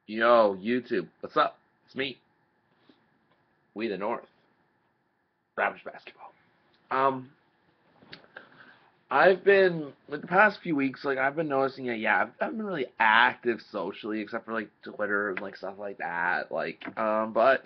Yo, YouTube, what's up? It's me, We the North, Ravage Basketball. Um, I've been like the past few weeks, like I've been noticing that I haven't been really active socially except for like Twitter and like stuff like that. But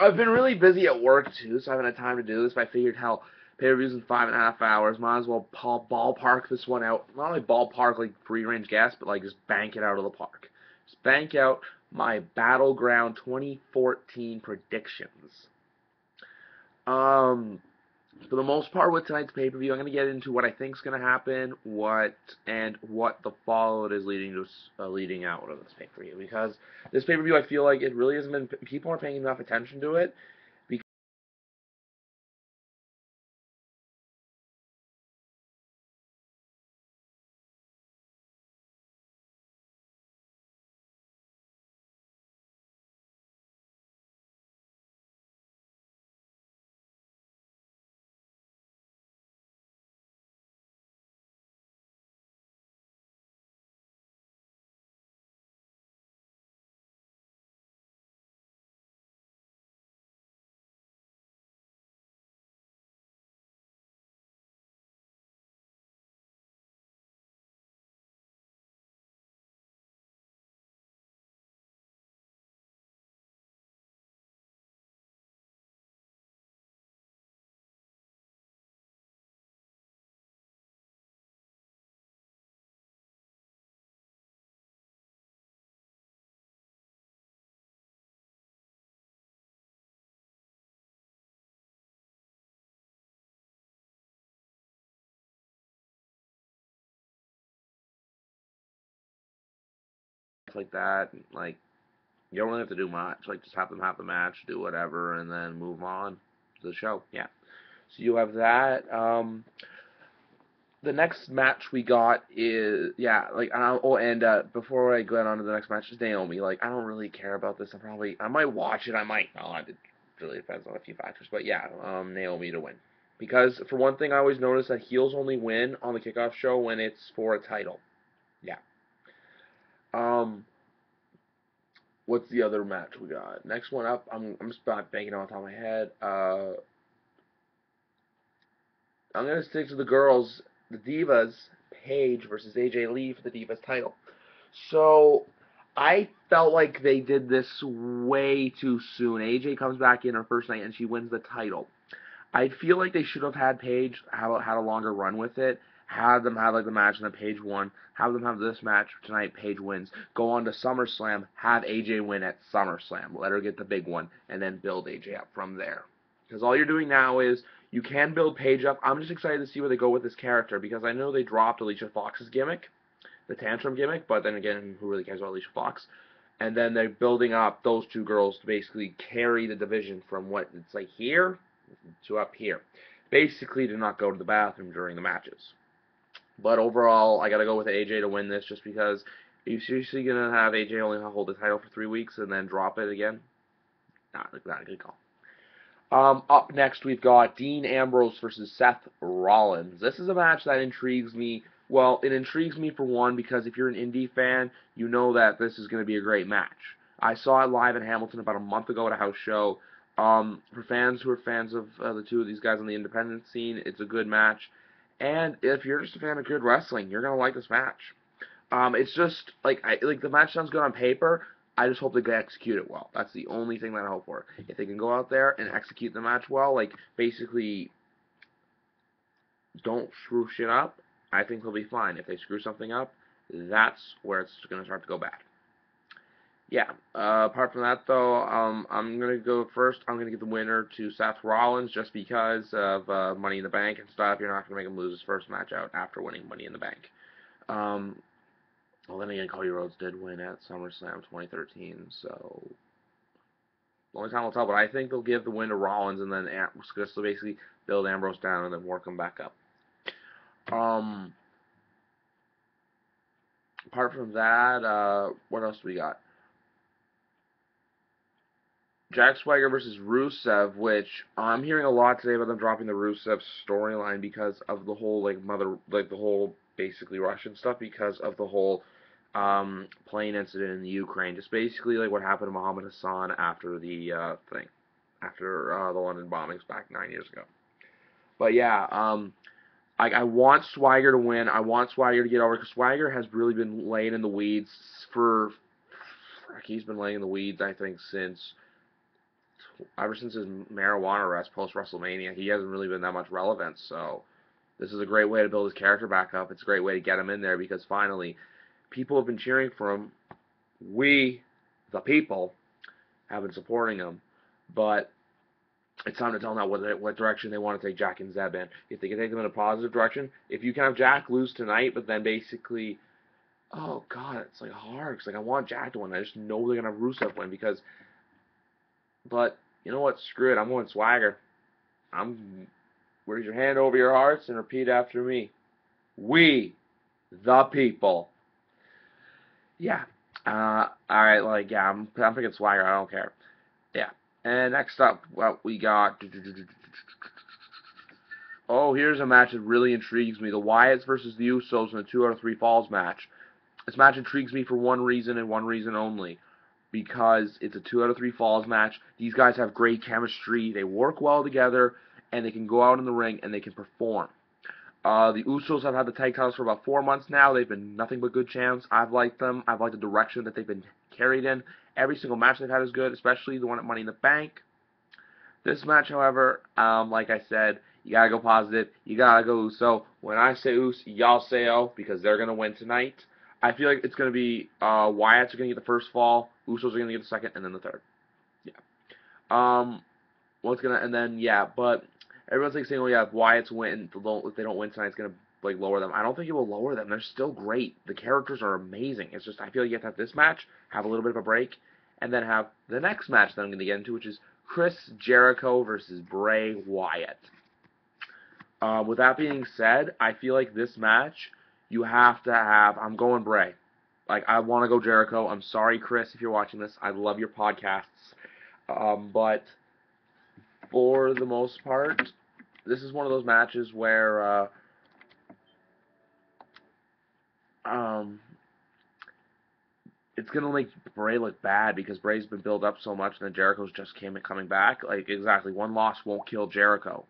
I've been really busy at work too, so I haven't had time to do this. But I figured hell, pay-per-views in 5.5 hours, might as well ballpark this one out. Not only ballpark like free-range gas, but like just bank it out of the park. Just bank out my Battleground 2014 predictions. Um, for the most part, with tonight's pay per view, I'm going to get into what I think is going to happen, what the fallout is leading out of this pay per view. Because this pay per view, I feel like it really hasn't been. People aren't paying enough attention to it. Because like that, like you don't really have to do much. Like just have them have the match, do whatever, and then move on to the show. Yeah. So you have that. The next match we got is before I go on to the next match is Naomi. Like I don't really care about this. I might watch it. I might not. It really depends on a few factors. But yeah, Naomi to win. Because for one thing, I always notice that heels only win on the kickoff show when it's for a title. Yeah. Um, what's the other match we got? Next one up, I'm just not banking on top of my head. I'm gonna stick to the girls, the Divas, Paige versus AJ Lee for the Divas title. So I felt like they did this way too soon. AJ comes back in her first night and she wins the title. I feel like they should have had Paige had a longer run with it. Have them have like the match and then Paige won. Have them have this match tonight. Paige wins. Go on to SummerSlam. Have AJ win at SummerSlam. Let her get the big one and then build AJ up from there. Because all you're doing now is you can build Paige up. I'm just excited to see where they go with this character because I know they dropped Alicia Fox's gimmick, the tantrum gimmick, but then again, who really cares about Alicia Fox? And then they're building up those two girls to basically carry the division from what it's like here to up here. Basically, to not go to the bathroom during the matches. But overall, I gotta go with AJ to win this just because. Are you seriously gonna have AJ only hold the title for 3 weeks and then drop it again? Not a good call. Up next, we've got Dean Ambrose versus Seth Rollins. This is a match that intrigues me. Well, it intrigues me for one because if you're an indie fan, you know that this is going to be a great match. I saw it live in Hamilton about a month ago at a house show. For fans who are fans of the two of these guys on the independent scene, it's a good match. And if you're just a fan of good wrestling, you're gonna like this match. It's just like the match sounds good on paper. I just hope they can execute it well. That's the only thing that I hope for. If they can go out there and execute the match well, like basically don't screw shit up, I think they'll be fine. If they screw something up, that's where it's going to start to go bad. Yeah. Apart from that, though, I'm gonna go first. I'm gonna give the winner to Seth Rollins just because of Money in the Bank and stuff. You're not gonna make him lose his first match out after winning Money in the Bank. Um, well, then again, Cody Rhodes did win at SummerSlam 2013, so only time will tell. But I think they'll give the win to Rollins and then just to basically build Ambrose down and then work him back up. Um, apart from that, what else do we got? Jack Swagger versus Rusev, which I'm hearing a lot today about them dropping the Rusev storyline because of the whole like the whole basically Russian stuff because of the whole plane incident in the Ukraine. Just basically like what happened to Mohammed Hassan after the after the London bombings back 9 years ago. But yeah, I want Swagger to win. I want Swagger to get over because Swagger has really been laying in the weeds for. He's been laying in the weeds, I think, ever since his marijuana arrest post WrestleMania. He hasn't really been that much relevance. So this is a great way to build his character back up. It's a great way to get him in there because finally, people have been cheering for him. We, the people, have been supporting him, but it's time to tell them what direction they want to take Jack and Zeb in. If they can take them in a positive direction, if you can have Jack lose tonight, but then basically, oh god, it's like hard. It's like I want Jack to win. I just know they're gonna have Rusev win because. But you know what? Screw it. I'm going Swagger. Raise your hand over your hearts and repeat after me. We, the people. Yeah. All right. Like yeah, I'm picking Swagger. I don't care. Yeah. And next up, what we got. Oh, here's a match that really intrigues me. The Wyatts versus the Usos in a 2 out of 3 falls match. This match intrigues me for one reason and one reason only. Because it's a 2 out of 3 falls match. These guys have great chemistry. They work well together. And they can go out in the ring and they can perform. The Usos have had the tag titles for about 4 months now. They've been nothing but good champs. I've liked them. I've liked the direction that they've been carried in. Every single match they've had is good, especially the one at Money in the Bank. This match, however, like I said, you gotta go positive. You gotta go Uso. When I say Us, y'all say O, because they're gonna win tonight. I feel like it's gonna be Wyatts are gonna get the first fall, Usos are gonna get the second, and then the third. Yeah. But everyone's like saying, oh yeah, if Wyatts win, if they don't win tonight, it's gonna like lower them. I don't think it will lower them. They're still great. The characters are amazing. It's just I feel like you have to have this match, have a little bit of a break, and then have the next match that I'm gonna get into, which is Chris Jericho versus Bray Wyatt. With that being said, I feel like this match, you have to have, I'm going Bray. Like, I want to go Jericho. I'm sorry, Chris, if you're watching this. I love your podcasts. But for the most part, this is one of those matches where it's going to make Bray look bad because Bray's been built up so much and then Jericho's just coming back. Like, exactly, one loss won't kill Jericho.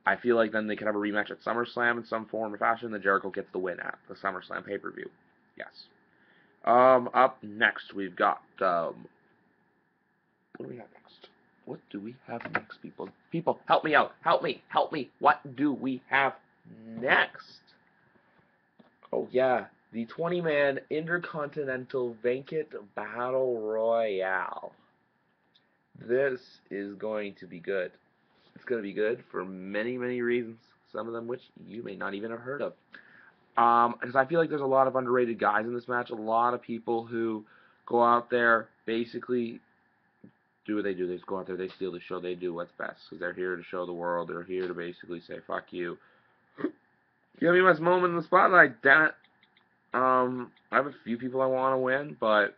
I feel like then they can have a rematch at SummerSlam in some form or fashion, then Jericho gets the win at the SummerSlam pay-per-view. Yes. Up next, we've got, what do we have next? What do we have next, people? People, help me out. Help me. Help me. What do we have next? Oh, yeah. The 20-man Intercontinental Vacant Battle Royale. This is going to be good. It's going to be good for many, many reasons, some of them which you may not even have heard of. Because I feel like there's a lot of underrated guys in this match, a lot of people who go out there, basically do what they do. They just go out there, they steal the show, they do what's best, because they're here to show the world, they're here to basically say, fuck you. Give me my moment in the spotlight, damn it. I have a few people I want to win, but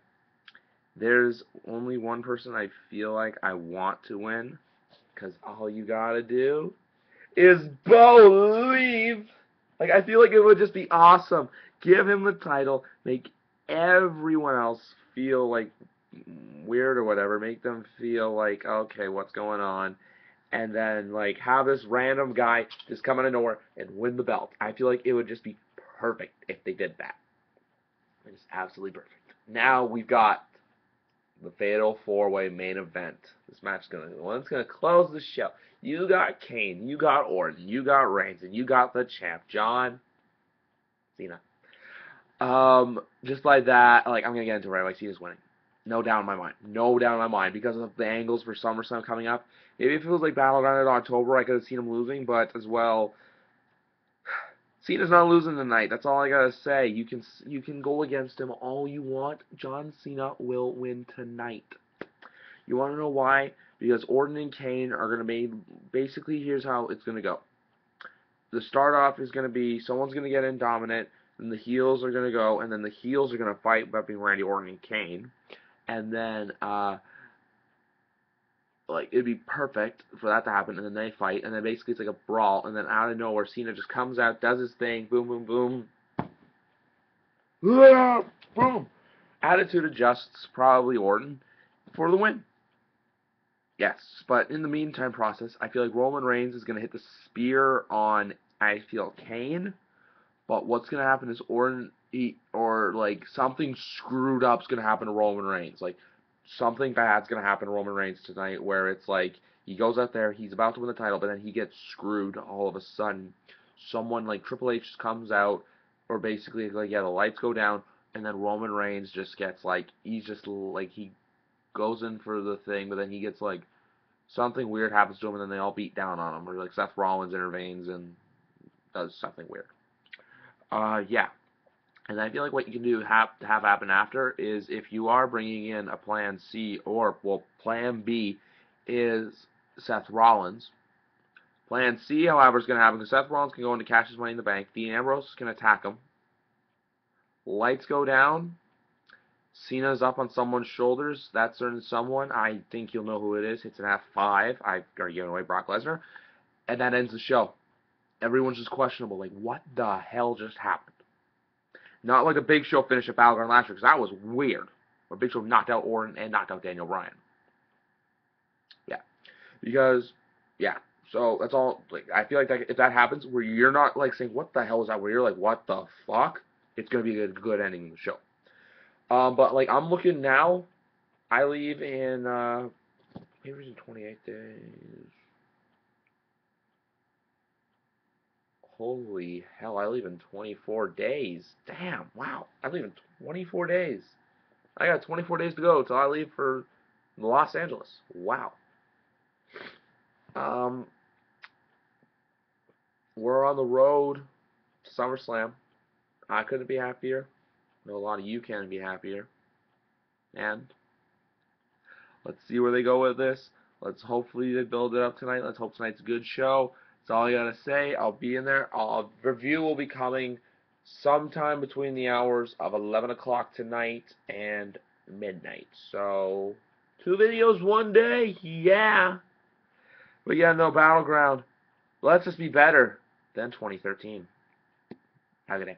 there's only one person I feel like I want to win. Because all you gotta do is believe. Like, I feel like it would just be awesome. Give him the title. Make everyone else feel, like, weird or whatever. Make them feel like, okay, what's going on? And then, like, have this random guy just come out of nowhere and win the belt. I feel like it would just be perfect if they did that. It's absolutely perfect. Now we've got the Fatal 4-Way main event. This match is the one that's gonna close the show. You got Kane, you got Orton, you got Reigns, and you got the champ, John Cena. Just like that, like I'm gonna get into it right away. Cena's winning. No doubt in my mind. No doubt in my mind. Because of the angles for SummerSlam coming up. Maybe if it was like Battleground in October, I could have seen him losing, but as well, Cena's not losing tonight. That's all I gotta say. You can go against him all you want. John Cena will win tonight. You want to know why? Because Orton and Kane are gonna be basically. Here's how it's gonna go. The start off is gonna be someone's gonna get in dominant, and the heels are gonna go, and then the heels are gonna fight about being Randy Orton and Kane, and then like it'd be perfect for that to happen, and then they fight, and then basically it's like a brawl, and then out of nowhere Cena just comes out, does his thing, boom, boom, boom, Boom. Attitude adjusts, probably Orton for the win. Yes, but in the meantime process, I feel like Roman Reigns is going to hit the spear on, I feel, Kane. But what's going to happen is Orton, or like something screwed up is going to happen to Roman Reigns. Like something bad's going to happen to Roman Reigns tonight where it's like he goes out there, he's about to win the title, but then he gets screwed all of a sudden. Someone like Triple H comes out, or basically like, yeah, the lights go down, and then Roman Reigns just gets like, he's just like, he goes in for the thing, but then he gets like, something weird happens to him, and then they all beat down on him, or like Seth Rollins intervenes and does something weird. Yeah. And I feel like what you can do to have happen after is if you are bringing in a plan C, or, well, plan B is Seth Rollins. Plan C, however, is going to happen because Seth Rollins can go in to cash his money in the bank. Dean Ambrose can attack him. Lights go down. Cena's up on someone's shoulders. That certain someone, I think you'll know who it is. Hits an F5. I've already given away Brock Lesnar. And that ends the show. Everyone's just questionable. Like, what the hell just happened? Not like a Big Show finish at Battleground last year, because that was weird. Where Big Show knocked out Orton and knocked out Daniel Bryan. Yeah. Because, yeah. So, that's all. Like, I feel like if that happens, where you're not, like, saying, what the hell is that? Where you're like, what the fuck? It's going to be a good ending in the show. But, like, I'm looking now. I leave in, maybe in 28 days. Holy hell, I leave in 24 days. Damn, wow. I leave in 24 days. I got 24 days to go till I leave for Los Angeles. Wow. We're on the road to SummerSlam. I couldn't be happier. I know a lot of you can be happier. And let's see where they go with this. Let's hopefully they build it up tonight. Let's hope tonight's a good show. That's all I gotta say. I'll be in there. Review will be coming sometime between the hours of 11 o'clock tonight and midnight. So, 2 videos one day, yeah. But yeah, no, Battleground. Let's just be better than 2013. Have a good day.